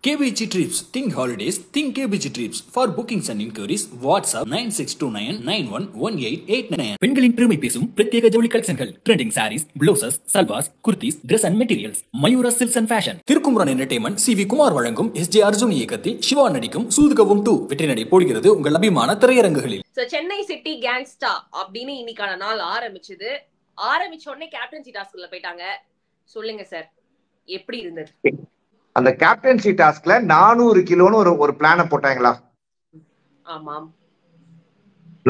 KBG Trips. Think holidays. Think KBG Trips. For bookings and inquiries, WhatsApp 9629911889. பெண்களின் பெருமை பேசும் பிரத்யேக ஜவுளி கலெக்ஷன்கள், trending sarees, blouses, salwars, kurtis, Dress and Materials. Mayura silks and fashion. Thirukumaran entertainment CV Kumar வழங்கும் SJ Arjun இயக்கத்தில் சிவா நடிக்கும் சூதுகவும் 2 வெற்றி நடை போடுகிறது உங்கள் அபிமான திரையரங்குகளில். சென்னை சிட்டி கேங்ஸ்டா அப்படின்னு இன்னைக்கான நாள் ஆரம்பிச்சது. ஆரம்பிச்ச உடனே கேப்டன்சி டாஸ்க்ல போயிட்டாங்க. சொல்லுங்க சார், எப்படி இருந்தது? அந்த கேப்டன்சி டாஸ்க்ல 400 கிலோன்னு ஒரு பிளான போட்டாங்களா? ஆமாம்,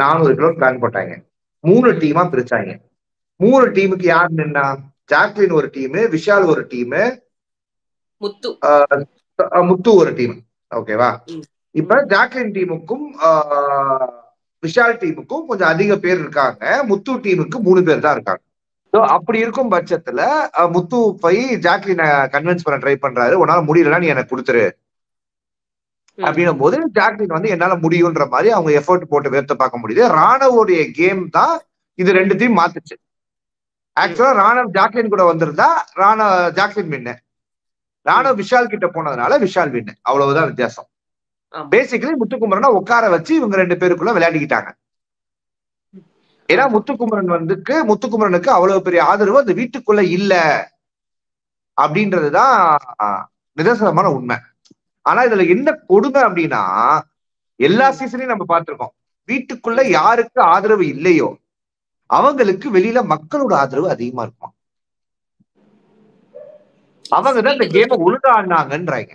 400 கிலோ பிளான் போட்டாங்க. 3 டீமா பிரிச்சாங்க. 3 டீமுக்கு யார் நின்னா? ஜாக்லின் ஒரு டீம், விஷால் ஒரு டீம், முத்து ஒரு டீம். ஓகேவா? இப்ப ஜாக்லின் டீமுக்கும் விஷால் டீமுக்கும் கொஞ்சம் அதிக பேர் இருக்காங்க. முத்து டீமுக்கு 3 பேர் தான் இருக்காங்க. அப்படி இருக்கும் பட்சத்துல முத்து போய் ஜாக்லினை கன்வின்ஸ் பண்ண ட்ரை பண்றாரு. உன்னால முடியலன்னா நீ எனக்கு கொடுத்துரு அப்படின்னும் போது ஜாக்லின் வந்து என்னால முடியும்ன்ற மாதிரி அவங்க எஃபர்ட் போட்டு வேர்த்த பார்க்க முடியுது. ராணவோடைய கேம் தான் இது ரெண்டுத்தையும் மாத்துச்சு. ஆக்சுவலா ராணவ் ஜாக்லின் கூட வந்திருந்தா ஜாக்லின் வின்னு, ராணவ் விஷால் கிட்ட போனதுனால விஷால் வின்னு. அவ்வளவுதான் வித்தியாசம். பேசிக்கலி முத்துக்குமரனை உட்கார வச்சு இவங்க 2 பேருக்குள்ள விளையாடிக்கிட்டாங்க. ஏன்னா முத்துக்குமரனுக்கு அவ்வளவு பெரிய ஆதரவு அந்த வீட்டுக்குள்ள இல்ல அப்படின்றதுதான் நிதர்சனமான உண்மை. ஆனா இதுல என்ன கொடுமை அப்படின்னா, எல்லா சீசனையும் நம்ம பார்த்திருக்கோம். வீட்டுக்குள்ள யாருக்கு ஆதரவு இல்லையோ அவங்களுக்கு வெளியில மக்களோட ஆதரவு அதிகமா இருக்கும். அவங்கதான் இந்த கேமை ஒழுங்கா ஆடினாங்கன்றாங்க.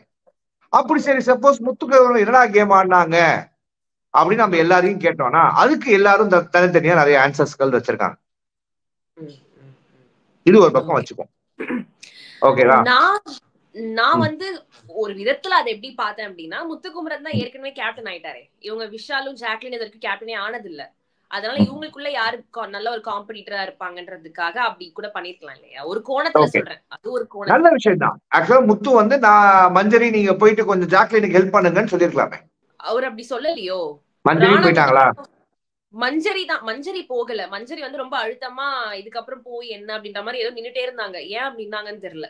அப்படி சரி, சப்போஸ் முத்துக்குமரன் என்னடா கேம் ஆடினாங்க அப்படின்னு நம்ம எல்லாரையும் கேட்டோம்னா அதுக்கு எல்லாரும் தனித்தனியா நிறைய ஆன்சர்ஸ்கள் வச்சிருக்காங்க. இது ஒரு பக்கம் வச்சுக்கோம். ஓகேவா? நான் வந்து ஒரு விதத்துல அதை எப்படி பார்த்தேன் அப்படின்னா, முத்துக்குமரன் தான் ஏற்கனவே கேப்டன் ஆயிட்டாரு. இவங்க விஷாலும் ஜாக்லின் இதற்கு கேப்டனே ஆனது இல்ல. அதனால இவங்களுக்குள்ள யாரு நல்ல ஒரு காம்படிட்டரா இருப்பாங்கன்றதுக்காக அப்படி கூட பண்ணிருக்கலாம் இல்லையா? ஒரு கோணத்துல சொல்றேன். அது ஒரு கோணம். நல்ல விஷயம் தான். ஆக்சுவலா முத்து வந்து நான் மஞ்சரி நீங்க போயிட்டு கொஞ்சம் ஜாக்லினுக்கு ஹெல்ப் பண்ணுங்கன்னு சொல்லிருக்கலாமே. அவர் அப்படி சொல்லலையோ? மஞ்சரி போயிட்டாங்களா? மஞ்சரி போகல. மஞ்சரி வந்து ரொம்ப அழுத்தமா இதுக்கப்புறம் போய் என்ன அப்படின்ற மாதிரி ஏதோ நின்னுட்டே இருந்தாங்க. ஏன் அப்படின்னாங்கன்னு தெரியல.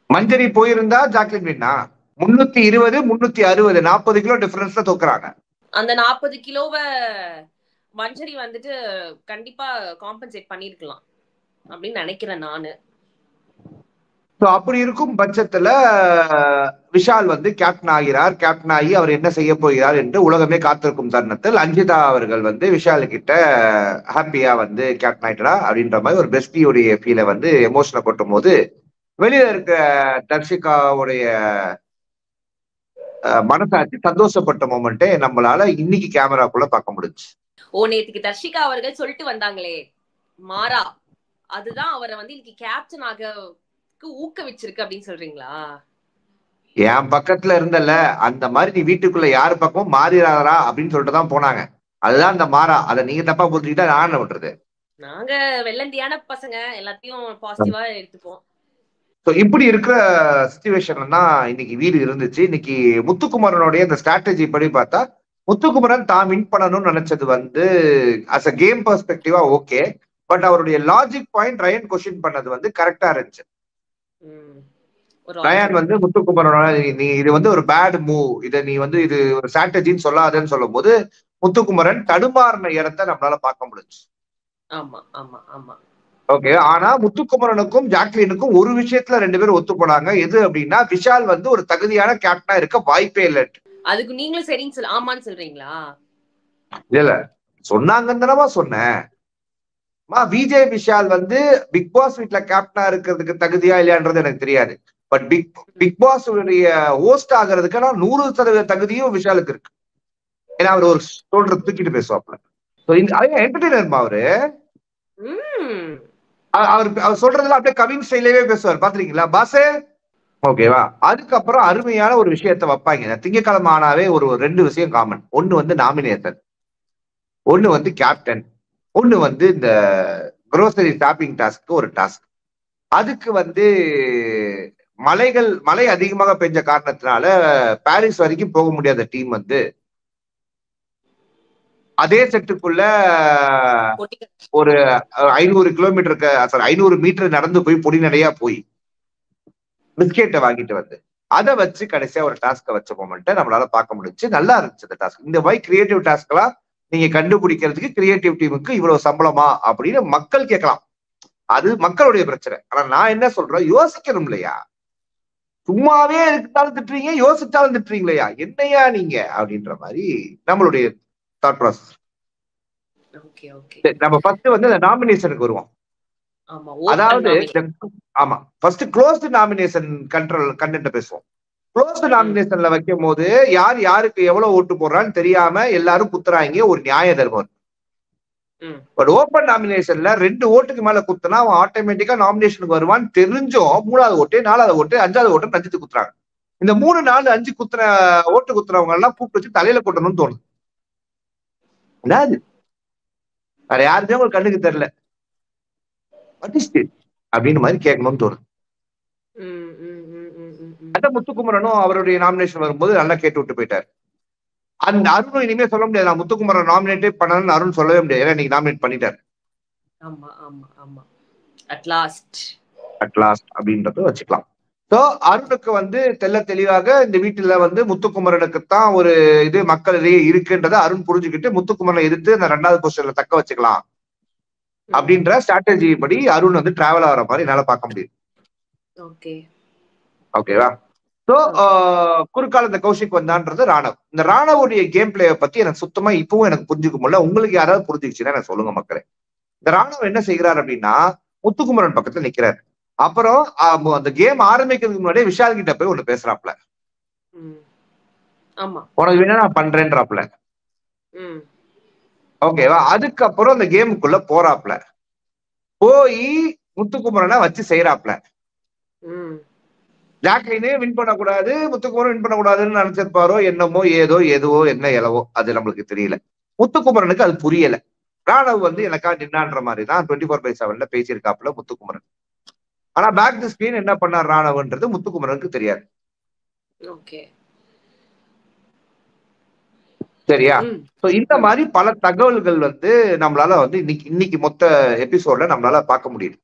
மஞ்சரி போயிருந்தா ஜாக்லின் வின்னா 320 360 40 கிலோ டிஃபரன்ஸ்ல தோக்குறாங்க. அந்த 40 கிலோவை மஞ்சரி வந்துட்டு கண்டிப்பா காம்பன்சேட் பண்ணிருக்கலாம் அப்படின்னு நினைக்கிறேன் நானு. அப்படி இருக்கும் பட்சத்துல விஷால் வந்து கேப்டன் ஆகிறார். கேப்டன் ஆகி அவர் என்ன செய்ய போகிறார் என்று உலகமே காத்திருக்கும் தருணத்தில் அஞ்சிதா அவர்கள் வந்து விஷால் கிட்ட ஹாப்பியா வந்து கேப்டன் ஆயிட்டா அப்படின்ற மாதிரி ஒரு பெஸ்டியோடைய ஃபீலை வந்து எமோஷனை கொட்டும் போது வெளியில இருக்க தர்ஷிகாவுடைய மனசாட்சி சந்தோஷப்பட்ட மொமெண்ட்டே நம்மளால இன்னைக்கு கேமராக்குள்ள பார்க்க முடிஞ்சு. நேத்துக்கு தர்ஷிகா அவர்கள் சொல்லிட்டு வந்தாங்களே மாறா, அதுதான் அவரை வந்து இன்னைக்கு கேப்டன் ஆக ஊக்குவிச்சிருக்கு அப்படின்னு சொல்றீங்களா? என் பக்கத்துல இருந்தல அந்த மாதிரி நீ வீட்டுக்குள்ள யாரு பக்கமும் மாறிடாதா அப்படின்னு சொல்லிட்டுதான் போனாங்க. அதுதான் அந்த மாறா. அதை நீங்க தப்பா புரிஞ்சுக்கிட்டா நான் என்ன பண்றது? நாங்க வெள்ளந்தியான பசங்க, எல்லாத்தையும் பாசிட்டிவா எடுத்துப்போம். இப்படி இருக்கிற சிச்சுவேஷன்ல இன்னைக்கு வீடு இருந்துச்சு. இன்னைக்கு முத்துக்குமரனுடைய அந்த ஸ்ட்ராட்டஜி படி பார்த்தா முத்துக்குமரன் தான் வின் பண்ணணும்னு நினைச்சது வந்து அஸ் அ கேம் பெர்ஸ்பெக்டிவா ஓகே. பட் அவருடைய லாஜிக் பாயிண்ட் ரயன் கொஸ்டின் பண்ணது வந்து கரெக்டா இருந்துச்சு. ரயான் வந்து முத்துக்குமரனோட நீ இது வந்து ஒரு பேட் மூவ், இதை நீ வந்து இது ஒரு ஸ்ட்ராட்டஜின்னு சொல்லாதன்னு சொல்லும் போது முத்துக்குமரன் தடுமாறின இடத்தை நம்மளால பார்க்க முடிஞ்சு. ஓகே. ஆனா முத்துக்குமரனுக்கும் ஜாக்லினுக்கும் ஒரு விஷயத்துல 2 பேரும் ஒத்து போனாங்க. எது அப்படின்னா, விஷால் வந்து ஒரு தகுதியான கேப்டனா இருக்க வாய்ப்பே இல்லை. அதுக்கு நீங்களும் சரின்னு ஆமான்னு சொல்றீங்களா? இல்ல, சொன்னாங்கன்னு தானமா சொன்னேன். விஜய் விஷால் வந்து பிக் பாஸ் வீட்ல கேப்டனா இருக்கிறதுக்கு தகுதியா இல்லையான்றது எனக்கு தெரியாது. பட் பிக் பாஸ் உடைய ஹோஸ்ட் ஆகிறதுக்கு 100% தகுதியும் விஷாலுக்கு இருக்கு. ஏன்னா அவர் ஒரு சொல்றது தூக்கிட்டு பேசுவாப்ல. என்டர்டெய்னர் அவரு. அவர் சொல்றதுல அப்படியே கவின் ஸ்டைலே பேசுவார். பாத்துறீங்களா பாசே? ஓகேவா? அதுக்கப்புறம் அருமையான ஒரு விஷயத்த வைப்பாங்க. திங்கக்கிழமை ஆனாவே ஒரு 2 விஷயம் காமன். ஒண்ணு வந்து நாமினேஷன், ஒண்ணு வந்து கேப்டன், ஒண்ணு வந்து இந்த குரோசரி ஷாப்பிங் டாஸ்க்கு ஒரு டாஸ்க். அதுக்கு வந்து மழை அதிகமாக பெஞ்ச காரணத்தினால பாரிஸ் வரைக்கும் போக முடியாத டீம் வந்து அதே செட்டுக்குள்ள ஒரு 500 மீட்டர் நடந்து போய் பொடி நடையா போய் பிஸ்கெட்டை வாங்கிட்டு வந்து அதை வச்சு கடைசியா ஒரு டாஸ்க வச்ச மொமெண்ட்டை நம்மளால பார்க்க முடிஞ்சு. நல்லா இருந்துச்சு அந்த டாஸ்க். இந்த மாதிரி கிரியேட்டிவ் டாஸ்க் எல்லாம் நீங்க கண்டுபிடிக்கிறதுக்கு கிரியேட்டிவ் டீமுக்கு இவ்வளவு சம்பளமா அப்படின்னு மக்கள் கேட்கலாம். அது மக்களுடைய பிரச்சனை. ஆனா நான் என்ன சொல்றேன், யோசிக்கணும் இல்லையா? சும்மாவே இருந்தாலும் திட்டுறீங்க, யோசிச்சாலும் திட்டுறீங்களா, என்னையா நீங்க அப்படின்ற மாதிரி நம்மளுடைய தாட் ப்ராசஸ். நம்ம ஃபர்ஸ்ட் வந்து அந்த நாமினேஷனுக்கு வருவோம். அதாவது ஆமா, ஃபர்ஸ்ட் க்ளோஸ்ட் நாமினேஷன் கண்டென்ட் பேசுவோம். க்ளோஸ்ட் நாமினேஷன்ல வைக்கும் போது யார் யாருக்கு எவ்வளவு ஓட்டு போடுறான்னு தெரியாம எல்லாரும் குத்துறாங்க, ஒரு நியாய தர்மம். பட் ஓப்பன் நாமினேஷன்ல 2 ஓட்டுக்கு மேல குத்துனா அவன் ஆட்டோமேட்டிக்கா நாமினேஷனுக்கு வருவான்னு தெரிஞ்சும் 3வது ஓட்டு 4வது ஓட்டு 5வது ஓட்டு நஞ்சித்து குத்துறாங்க. இந்த 3 4 5 குத்துற ஓட்டு குத்துறவங்க எல்லாம் கூப்பிட்டு வச்சு தலையில கொட்டணும்னு தோணுது. என்னது வேற யாருமே உங்களுக்கு கண்ணுக்கு தெரியல அப்படின்னு மாதிரி கேட்கணும்னு தோணுது. அதான் முத்துக்குமரனும் அவருடைய நாமினேஷன் வரும்போது நல்லா கேட்டு விட்டு போயிட்டாரு. அந்த அருணும் இனிமே சொல்ல முடியாது, நான் முத்துக்குமரன் நாமினேட்டே பண்ணணும்னு அருண் சொல்லவே முடியாது. ஏன்னா நீங்க நாமினேட் பண்ணிட்டாரு. அட் லாஸ்ட் அப்படின்றத வச்சுக்கலாம். சோ அருணுக்கு வந்து தெளிவாக இந்த வீட்டுல வந்து முத்துக்குமரனுக்கு தான் ஒரு இது மக்களிடையே இருக்குன்றத அருண் புரிஞ்சுக்கிட்டு முத்துக்குமரனை எதிர்த்து அந்த 2வது பொசிஷன்ல தக்க வச்சுக்கலாம் அப்படின்ற ஸ்ட்ராட்டஜி படி அருண் வந்து டிராவல் ஆகிற மாதிரி என்னால பார்க்க முடியுது. ஓகேவா? சோ குறுக்கால இந்த கௌஷிக் வந்தான்றது ராணவ். இந்த ராணவுடைய கேம் பிளேயை பத்தி எனக்கு சுத்தமா இப்பவும் எனக்கு புரிஞ்சுக்க முடியல. உங்களுக்கு யாராவது புரிஞ்சுச்சுன்னா எனக்கு சொல்லுங்க மக்களே. இந்த ராணவ் என்ன செய்கிறார் அப்படின்னா முத்துக்குமரன் பக்கத்துல நிக்கிறாரு. அப்புறம் அந்த கேம் ஆரம்பிக்கிறதுக்கு முன்னாடியே விஷால் கிட்ட போய் ஒண்ணு பேசுறாப்ல, உனக்கு வேணா நான் பண்றேன்றாப்ல. ஓகேவா? அதுக்கப்புறம் அந்த கேமுக்குள்ள போறாப்ல, போய் முத்துக்குமரனை வச்சு செய்யறாப்ல. ஜாக்லினே வின் பண்ணக்கூடாது, முத்துக்குமரன் வின் பண்ணக்கூடாதுன்னு நினைச்சிருப்பாரோ என்னமோ, எதுவோ என்ன எலவோ அது நம்மளுக்கு தெரியல. முத்துக்குமரனுக்கு அது புரியல. ராணவ் வந்து எனக்கா நின்னான்ற மாதிரி தான் 24/7 பேசியிருக்காப்புல முத்துக்குமரன். ஆனா பேக் தி ஸ்கிரீன் என்ன பண்ணார் ராணவன்றது முத்துக்குமரனுக்கு தெரியாது. சரியா? இந்த மாதிரி பல தகவல்கள் வந்து நம்மளால வந்து இன்னைக்கு மொத்த எபிசோட்ல நம்மளால பார்க்க முடியுது.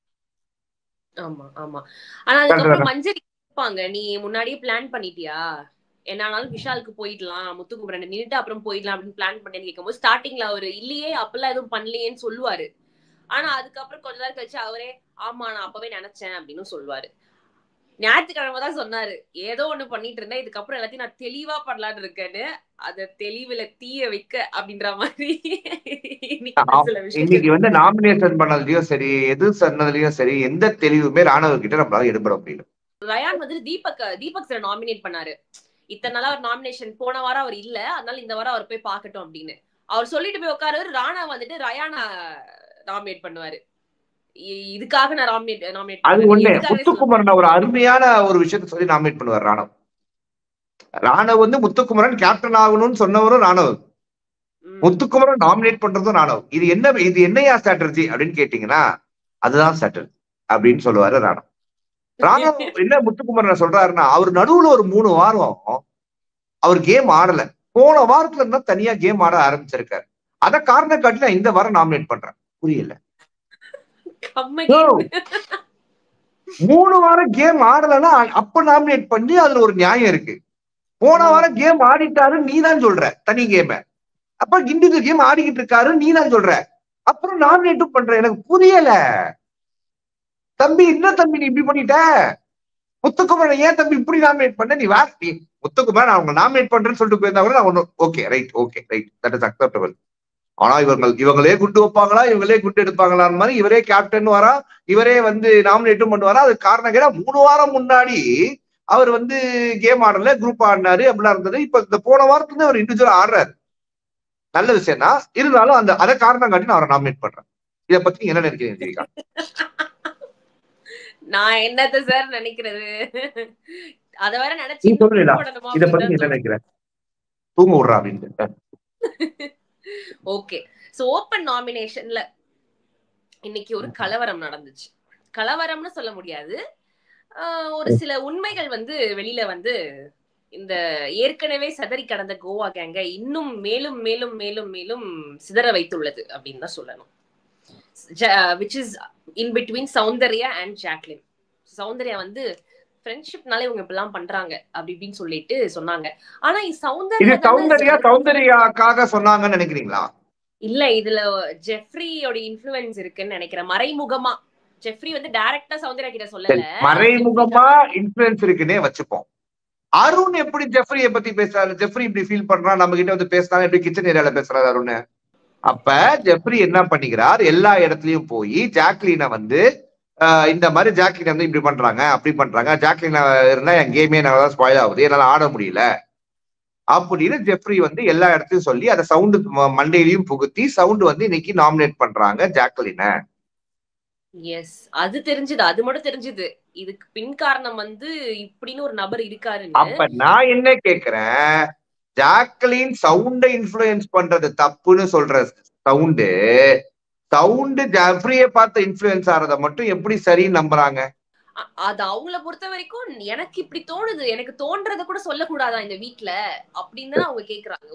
நீ முன்னாடியே பிளான் பண்ணிட்டியா, என்னாலும் விஷாலுக்கு போயிடலாம், முத்துக்குமரன் நின்னுட்டு அப்புறம் போயிடலாம் அப்படின்னு பிளான் பண்ணேன்னு கேட்கும்போது ஸ்டார்டிங்ல அவரு இல்லையே அப்பெல்லாம் எதுவும் பண்ணலையேன்னு சொல்லுவாரு. ஆனா அதுக்கப்புறம் கொஞ்ச நேரம் கழிச்சு அவரே ஆமா நான் அப்பவே நினைச்சேன் அப்படின்னு சொல்லுவாரு. ஞாயிற்றுக்கிழமை தான் சொன்னாரு ஏதோ ஒண்ணு பண்ணிட்டு இருந்தேன், இதுக்கப்புறம் எல்லாத்தையும் நான் தெளிவா பண்ணலான்னு இருக்கேன்னு. அத தெளிவுல தீய வைக்க அப்படின்ற மாதிரி இன்னைக்கு வந்து நாமினேஷன் பண்ணதுலயும் சரி, எது சொன்னதுலயும் சரி, எந்த தெளிவுமே ராணவ கிட்ட நம்மளால எடுபட முடியல. ரயான் வந்து தீபக் சார் நாமினேட் பண்ணாரு. இத்தனை நாளா ஒரு நாமினேஷன், போன வாரம் அவர் இல்ல, அதனால இந்த வாரம் அவர் போய் பாக்கட்டும் அப்படின்னு அவர் சொல்லிட்டு போய் உட்காரு. ராணா வந்துட்டு ரயானா நாமினேட் பண்ணுவாரு. இதுக்காக நான் நாமினேட் அது ஒண்ணு. முத்துக்குமரன் ஒரு அருமையான ஒரு விஷயத்த சொல்லி நாமினேட் பண்ணுவார் ராணவ். ராணவ் வந்து முத்துக்குமரன் கேப்டன் ஆகணும்னு சொன்னவரும் ராணவ், முத்துக்குமரன் நாமினேட் பண்றதும் ராணவ். இது என்னையா ஸ்ட்ராட்டஜி அப்படின்னு கேட்டீங்கன்னா அதுதான் ஸ்ட்ராட்டஜி அப்படின்னு சொல்லுவாரு ராணவ். ராணவ் என்ன முத்துக்குமரன் சொல்றாருன்னா, அவர் நடுவுல ஒரு 3 வாரம் அவர் கேம் ஆடல. போன வாரத்துல இருந்தா தனியா கேம் ஆட ஆரம்பிச்சிருக்காரு. அத காரணம் காட்டி நான் இந்த வாரம் நாமினேட் பண்றேன். புரியல. 3 வாரம் கேம் ஆடலன்னா அப்ப நாமினேட் பண்ணி அதுல ஒரு நியாயம் இருக்கு. போன வாரம் கேம் ஆடிட்டாரு நீ தான் சொல்ற தனி கேம, அப்ப இண்டிவிஜுவல் கேம் ஆடிக்கிட்டு இருக்காரு நீ தான் சொல்ற, அப்புறம் நாமினேட்டும் பண்ற. எனக்கு புரியல தம்பி. என்ன தம்பி நீ இப்படி பண்ணிட்ட? முத்துக்குமரன் ஏன் தம்பி இப்படி நாமினேட் பண்ண? நீ முத்துக்குமரன் அவங்க நாமினேட் பண்றேன்னு சொல்லிட்டு போயிருந்தா கூட நான் ஒண்ணு okay right that is acceptable. ஆனா இவங்களே குண்டு வைப்பாங்களா, இவங்களே குண்டு எடுப்பாங்களான்னு மாதிரி இவரே கேப்டன் வரா, இவரே வந்து நாமினேட்டும் பண்ணுவாரா. அது காரணம் கேட்டா 3 வாரம் முன்னாடி அவர் வந்து கேம் ஆடல, குரூப் ஆடினாரு அப்படிலாம் இருந்தது. இப்ப இந்த போன வாரத்துல அவர் இண்டிவிஜுவலா ஆடுறாரு, நல்ல விஷயம் தான். இருந்தாலும் அதை காரணம் காட்டி நான் அவரை நாமினேட் பண்றேன். இதை பத்தி நீங்க என்ன நினைக்கிறீங்க ஜெயிகா? நான் என்னத்த சார் நினைக்கிறது, அத வேற நினைச்சு இத பத்தி என்ன நினைக்கிறேன், தூங்க விடுறா அப்படின்னு. ஓகே, சோ ஓபன் நாமினேஷன்ல இன்னைக்கு ஒரு கலவரம் நடந்துச்சு. கலவரம்னு சொல்ல முடியாது, ஒரு சில உண்மைகள் வந்து வெளியில வந்து இந்த ஏற்கனவே சிதறி கடந்த கோவா கேங்க இன்னும் மேலும் மேலும் மேலும் மேலும் சிதற வைத்துள்ளது அப்படின்னு தான் சொல்லணும். which is in between Soundarya and Jacqueline. Soundarya வந்து ஃப்ரெண்ட்ஷிப்னால இவங்க இப்பெல்லாம் பண்றாங்க அப்படி இப்படின்னு சொல்லிட்டு சொன்னாங்க. ஆனா இது சௌந்தர்யாக்காக சொன்னாங்கன்னு நினைக்கிறீங்களா? இல்ல, இதுல ஜெஃப்ரியோட இன்ஃப்ளூயன்ஸ் இருக்குன்னு நினைக்கிறேன். மறைமுகமா ஜெஃப்ரி வந்து டைரக்டா சௌந்தர்யா கிட்ட சொல்லல, மறைமுகமா இன்ஃப்ளூயன்ஸ் இருக்குன்னே வச்சுப்போம். அருண் எப்படி ஜெஃப்ரியை பத்தி பேசுறாரு? ஜெஃப்ரி இப்படி ஃபீல் பண்றான், நம்ம கிட்ட வந்து பேசுறாங்க, எப்படி கிச்சன் ஏரியால பேசுறாரு அருண். அப்ப ஜெஃப்ரி என்ன பண்ணிக்கிறார், எல்லா இடத்துலயும் போய் ஜாக்லினை வந்து இந்த மாதிரி ஜாக்லின் வந்து இப்படி பண்றாங்க அப்படி பண்றாங்க, ஜாக்லின் இருந்தா என் கேமே நல்லா ஸ்பாயில் ஆகுது, என்னால ஆட முடியல அப்படின்னு ஜெஃப்ரி வந்து எல்லா இடத்தையும் சொல்லி அதை சவுண்டு மண்டையிலையும் புகுத்தி சவுண்ட் வந்து இன்னைக்கு நாமினேட் பண்றாங்க ஜாக்லினை. எஸ், அது தெரிஞ்சது, அது மட்டும் தெரிஞ்சது. இதுக்கு பின் காரணம் வந்து இப்படின்னு ஒரு நபர் இருக்காரு. அப்ப நான் என்ன கேக்குறேன், ஜாக்லின் சவுண்டை இன்ஃப்ளூயன்ஸ் பண்றது தப்புன்னு சொல்ற சவுண்டு ஜெஃப்ரியை பார்த்து இன்ஃப்ளூயன்ஸ் ஆறத மட்டும் எப்படி சரின்னு நம்புறாங்க? அது அவங்கள பொறுத்த வரைக்கும் எனக்கு இப்படி தோணுது, எனக்கு தோன்றத கூட சொல்லக்கூடாதா இந்த வீட்டுல அப்படின்னு அவங்க கேக்குறாங்க.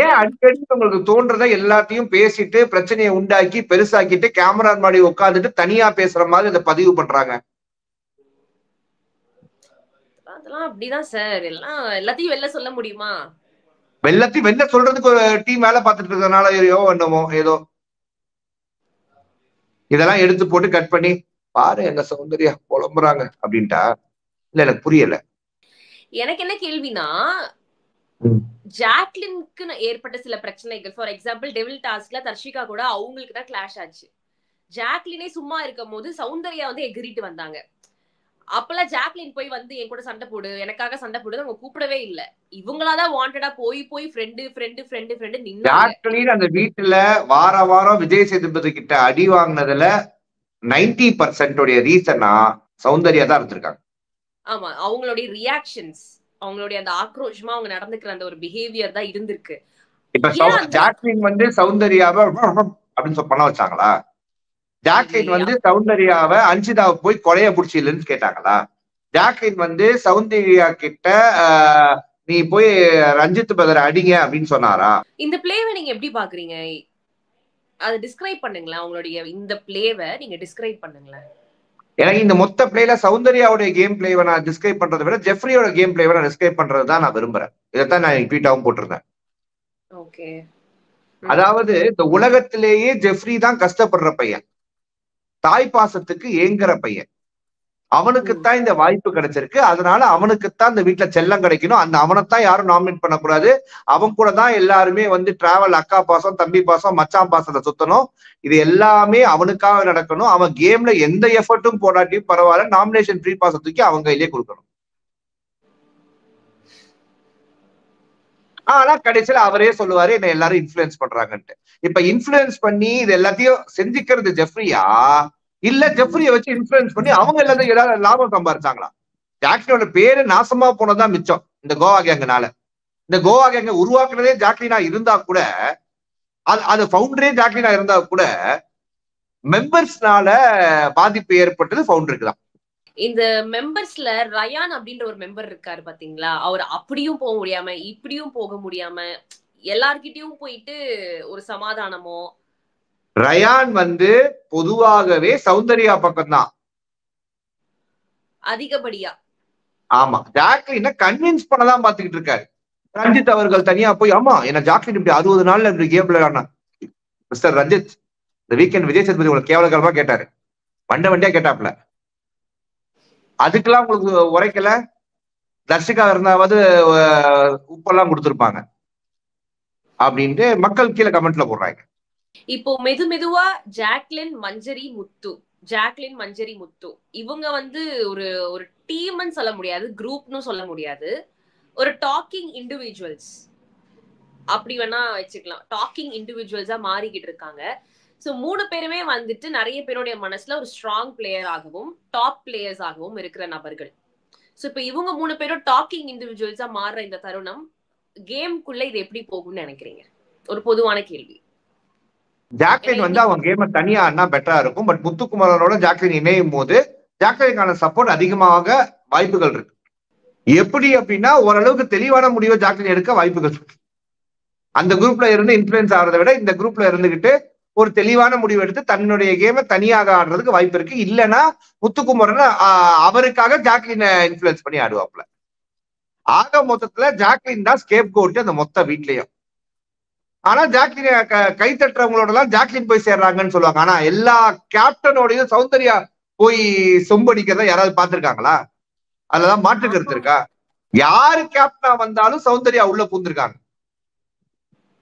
ஏன் அடிக்கடி உங்களுக்கு தோன்றத எல்லாத்தையும் பேசிட்டு பிரச்சனையை உண்டாக்கி பெருசாக்கிட்டு கேமரா முன்னாடி உட்காந்துட்டு தனியா பேசுற மாதிரி இதை பதிவு பண்றாங்க? அதெல்லாம் அப்படிதான் சார், எல்லாத்தையும் வெளில சொல்ல முடியுமா? வெளில சொல்றதுக்கு ஒரு டீம் வேலை பார்த்துட்டு இருக்கிறதுனால என்னமோ ஏதோ இதெல்லாம் எடுத்து போட்டு கட் பண்ணி பாரு எங்க சௌந்தர்யா புலம்புறாங்க அப்படின்ட்டா? இல்ல எனக்கு புரியல. எனக்கு என்ன கேள்வினா, ஜாக்லினுக்கு ஏற்பட்ட சில பிரச்சனைகள், ஃபார் எக்ஸாம்பிள் டெவில் டாஸ்க்ல தர்ஷிகா கூட அவங்களுக்கு தான் கிளாஷ் ஆச்சு. ஜாக்லினே சும்மா இருக்கும் போது சௌந்தர்யா வந்து எகிரிட்டு வந்தாங்க. அப்பெல்லாம் ஜாக்லின் போய் வந்து என் கூட சண்டை போடு, எனக்காக சண்டை போடு அவங்க கூப்பிடவே இல்ல. இவங்களாதான் வாண்டடா போய் ஃப்ரெண்டு நின்னாங்க. ஜாக்லின் அந்த வீட்டுல வாரம் விஜய் சேதுபதி கிட்ட அடி வாங்கினதுல 90% ரீசனா சௌந்தர்யா தான் இருந்திருக்காங்க. ஆமா, அவங்களுடைய ரியாக்ஷன்ஸ், அவங்களுடைய அந்த ஆக்ரோஷமா அவங்க நடந்துக்கிற அந்த ஒரு பிஹேவியர் தான் இருந்திருக்கு. இப்ப ஜாக்லின் வந்து சௌந்தர்யாவை அப்படின்னு பண்ண வச்சாங்களா? ஜாக்லின் வந்து சௌந்தர்யாவை அன்சிதாவை போய் கொலைய புடிச்சில்லன்னு கேட்டாங்களா? ஜாக்லின் வந்து சௌந்தர்யா கிட்ட நீ போய் ரஞ்சித் பிரதர் அடிங்க அப்படின்னு சொன்னாரா? இந்த பிளேவை நீங்க எப்படி பாக்குறீங்க? அதை டிஸ்கிரைப் பண்ணுங்களேன், அவங்களுடைய இந்த பிளேவை நீங்க டிஸ்கிரைப் பண்ணுங்களேன். எனக்கு இந்த மொத்த பிளேல சௌந்தர்யாவுடைய கேம் பிளேவை நான் டிஸ்கிரைப் பண்றதை விட ஜெஃப்ரியோட கேம் பிளேவை நான் டிஸ்கிரைப் பண்றதுதான் நான் விரும்புறேன். இதைத்தான் நான் ட்வீட்டாவும் போட்டிருந்தேன். ஓகே, அதாவது இந்த உலகத்திலேயே ஜெஃப்ரி தான் கஷ்டப்படுற பையன், தாய் பாசத்துக்கு ஏங்குற பையன். அவனுக்குத்தான் இந்த வாய்ப்பு கிடைச்சிருக்கு, அதனால அவனுக்குத்தான் இந்த வீட்டுல செல்லம் கிடைக்கணும். அந்த அவனைத்தான் யாரும் நாமினேட் பண்ணக்கூடாது. அவன் கூட தான் எல்லாருமே வந்து டிராவல், அக்கா பாசம், தம்பி பாசம், மச்சான் பாசத்தை சுத்தணும். இது எல்லாமே அவனுக்காக நடக்கணும். அவன் கேம்ல எந்த எஃபர்ட்டும் போடாட்டியும் பரவாயில்ல, நாமினேஷன் ஃப்ரீ பாசத்துக்கு அவங்க கையிலே கொடுக்கணும். ஆனா கடைசியில அவரே சொல்லுவாரு என்ன எல்லாரும் இன்ஃபுளுன்ஸ் பண்றாங்கன்ட்டு. இப்ப இன்ஃபுளுன்ஸ் பண்ணி இது எல்லாத்தையும் செஞ்சுக்கிறது ஜெஃப்ரியா, இல்ல ஜெஃப்ரியை வச்சு இன்ஃபுளுன்ஸ் பண்ணி அவங்க எல்லாத்தையும் ஏதாவது லாபம் சம்பாதிச்சாங்களா? ஜாக்லினோட பேரு நாசமா போனதான் மிச்சம் இந்த கோவா கேங்கனால. இந்த கோவா கேங்க உருவாக்குனதே ஜாக்லினா இருந்தா கூட, அது ஃபவுண்டரே ஜாக்லினா இருந்தா கூட மெம்பர்ஸ்னால பாதிப்பு ஏற்பட்டது ஃபவுண்டருக்கு தான். இந்த மெம்பர்ஸ்ல ரயான் அப்படின்ற ஒரு மெம்பர் இருக்காரு பாத்தீங்களா, அவர் அப்படியும் போக முடியாம இப்படியும் போக முடியாம எல்லார்கிட்டயும் போயிட்டு ஒரு சமாதானமோ. ரயான் வந்து பொதுவாகவே சௌந்தர்யா பக்கம் தான் அதிகப்படியா. ஆமா, ஜாக்லினை கன்வின்ஸ் பண்ணதான் பாத்துக்கிட்டு இருக்காரு. ரஞ்சித் அவர்கள் தனியா போய் ஆமா என்ன ஜாக்லின் இப்படி 60 நாள்ல இப்படி கேம்ல மிஸ்டர் ரஞ்சித், இந்த வீக்கெண்ட் விஜய் சேதுபதி உங்களுக்கு கேவலகரமா கேட்டாரு, வண்டியா கேட்டாப்ல, அதுக்கெல்லாம் உங்களுக்கு உரைக்கல. தர்ஷிகா இருந்தாவது உப்பெல்லாம் கொடுத்துருப்பாங்க அப்படின்ட்டு மக்கள் கீழே கமெண்ட்ல போடுறாங்க. இப்போ மெதுவா ஜாக்லின் மஞ்சரி முத்து இவங்க வந்து ஒரு டீம்னு சொல்ல முடியாது, குரூப்னு சொல்ல முடியாது, ஒரு டாக்கிங் இண்டிவிஜுவல்ஸ் அப்படி வேணா வச்சுக்கலாம். டாக்கிங் இண்டிவிஜுவல்ஸா மாறிக்கிட்டு இருக்காங்க. சோ 3 பேருமே வந்துட்டு நிறைய பேருடைய மனசுல ஒரு ஸ்ட்ராங் பிளேயர் ஆகவும் டாப் பிளேயர்ஸ் ஆகவும் இருக்கிற நபர்கள். சோ இப்ப இவங்க 3 பேரும் டாக்கிங் இண்டிவிஜுவல்ஸா மாறுற இந்த தருணம் கேம்குள்ள இது எப்படி போகும்னு நினைக்கிறீங்க? ஒரு பொதுவான கேள்வி. ஜாக்லின் வந்து அவங்க கேம தனியா ஆனா பெட்டரா இருக்கும். பட் முத்துக்குமாரோட ஜாக்லின் இணையும் போது ஜாக்லினுக்கான சப்போர்ட் அதிகமாக வாய்ப்புகள் இருக்கு. எப்படி அப்படின்னா ஓரளவுக்கு தெளிவான முடிவை ஜாக்லின் எடுக்க வாய்ப்புகள் இருக்கு. அந்த குரூப்ல இருந்து இன்ஃபுளுன்ஸ் ஆகிறத விட இந்த குரூப்ல இருந்துகிட்டு ஒரு தெளிவான முடிவு எடுத்து தன்னுடைய கேமை தனியாக ஆடுறதுக்கு வாய்ப்பு இருக்கு. இல்லைன்னா முத்துக்குமரன் அவருக்காக ஜாக்லினை இன்ஃபுளுன்ஸ் பண்ணி ஆடுவாப்ல. ஆக மொத்தத்துல ஜாக்லின் தான் ஸ்கேப் கோட் அந்த மொத்த வீட்லயும். ஆனா ஜாக்லின் கை தட்டுறவங்களோட எல்லாம் ஜாக்லின் போய் சேர்றாங்கன்னு சொல்லுவாங்க. ஆனா எல்லா கேப்டனோடையும் சௌந்தர்யா போய் சொம்படிக்கிறத யாராவது பார்த்திருக்காங்களா? அதுலதான் மாற்று கருத்து இருக்கா? யாரு கேப்டனா வந்தாலும் சௌந்தர்யா உள்ள பூந்திருக்காங்க.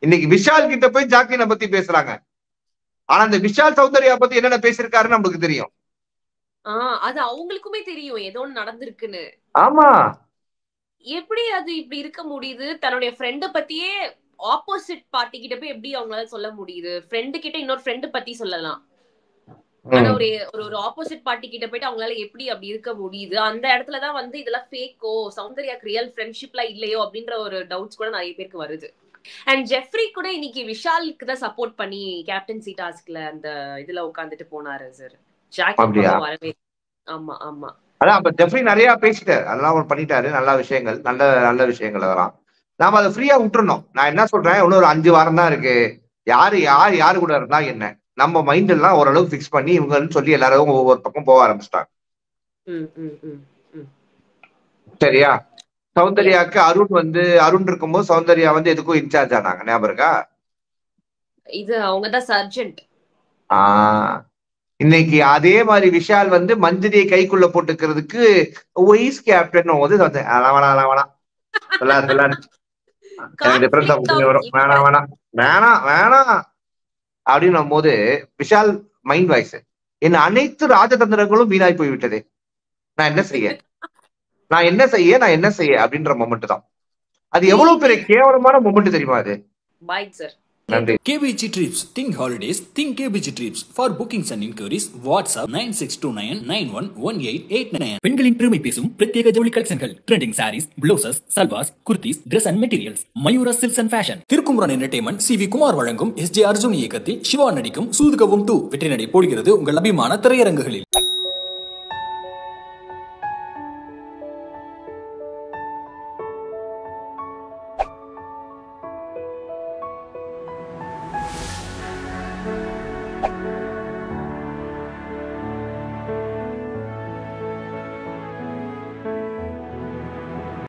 இன்னைக்கு விஷால் கிட்ட போய் ஜாக்லினை பத்தி பேசுறாங்க. ஆனா அந்த விஷால் சௌந்தர்யா பத்தி என்னென்ன பேசிருக்காருன்னு நமக்கு தெரியும். அது அவங்களுக்குமே தெரியும் ஏதோ ஒண்ணு நடந்திருக்குன்னு. ஆமா, எப்படி அது இப்படி இருக்க முடியுது? தன்னுடைய ஃப்ரெண்ட பத்தியே ஆப்போசிட் பார்ட்டி கிட்ட போய் எப்படி அவங்களால சொல்ல முடியுது? ஃப்ரெண்டு கிட்ட இன்னொரு ஃப்ரெண்டு பத்தி சொல்லலாம், ஆனா ஒரு ஒரு ஆப்போசிட் பார்ட்டி கிட்ட போயிட்டு அவங்களால எப்படி அப்படி இருக்க முடியுது? அந்த இடத்துலதான் வந்து இதெல்லாம் ஃபேக்கோ, சௌந்தர்யாக்கு ரியல் ஃப்ரெண்ட்ஷிப்லாம் இல்லையோ அப்படின்ற ஒரு டவுட்ஸ் கூட நிறைய பேருக்கு வருது. அண்ட் ஜெஃப்ரி கூட இன்னைக்கு விஷாலுக்கு தான் சப்போர்ட் பண்ணி கேப்டன்சி டாஸ்க்ல அந்த இதுல உட்காந்துட்டு போனாரு சார். ஜாக்லின் வரவே. ஆமா ஆமா, அதான் அப்ப ஜெஃப்ரி நிறைய பேசிட்டாரு, அதெல்லாம் அவர் பண்ணிட்டாரு. நல்ல விஷயங்கள், நல்ல நல்ல விஷயங்கள். அதெல்லாம் நாம அதை ஃப்ரீயா விட்டுறணும். நான் என்ன சொல்றேன், இன்னும் ஒரு 5 வாரம் தான் இருக்கு. யாரு கூட இருந்தா என்ன, நம்ம மைண்ட் எல்லாம் ஓரளவு பிக்ஸ் பண்ணி இவங்கன்னு சொல்லி எல்லாரும் ஒவ்வொரு பக்கம் போக ஆரம்பிச்சிட்டாங்க. சரியா? சௌந்தர்யாக்கு அருண் இருக்கும்போது சௌந்தர்யா எதுக்கும் இன்சார்ஜ் ஆனாங்க, ஞாபகம் இருக்கா? இது அவங்கதான் சர்ஜென்ட். இன்னைக்கு அதே மாதிரி விஷால் மஞ்சரியை கைக்குள்ள போட்டுக்கிறதுக்கு வைஸ் கேப்டன் வேணாம் அப்படின்னும் போது விஷால் மைண்ட் வாய்ஸ் என்ன அனைத்து ராஜதந்திரங்களும் வீணாய் போய்விட்டதே, நான் என்ன செய்ய அப்படின்ற மொமெண்ட் தான். அது எவ்வளவு பெரிய கேவலமான மொமெண்ட் தெரியுமா அது? Bye sir. நன்றி. KBG Trips. Think holidays. Think KBG Trips. For bookings and inquiries, WhatsApp 9629911889. பெண்களின் பெருமை பேசும் பிரத்யேக ஜவுளி கலெக்ஷன்கள், trending sarees, blouses, salwars, kurtis, dress and materials, Mayura silks and fashion. Thirukumaran entertainment CV Kumar வழங்கும் SJ அர்ஜுன் இயக்கத்தில் சிவா நடிக்கும் சூதுகவும் 2 வெற்றி நடை போடுகிறது உங்கள் அபிமான திரையரங்குகளில்.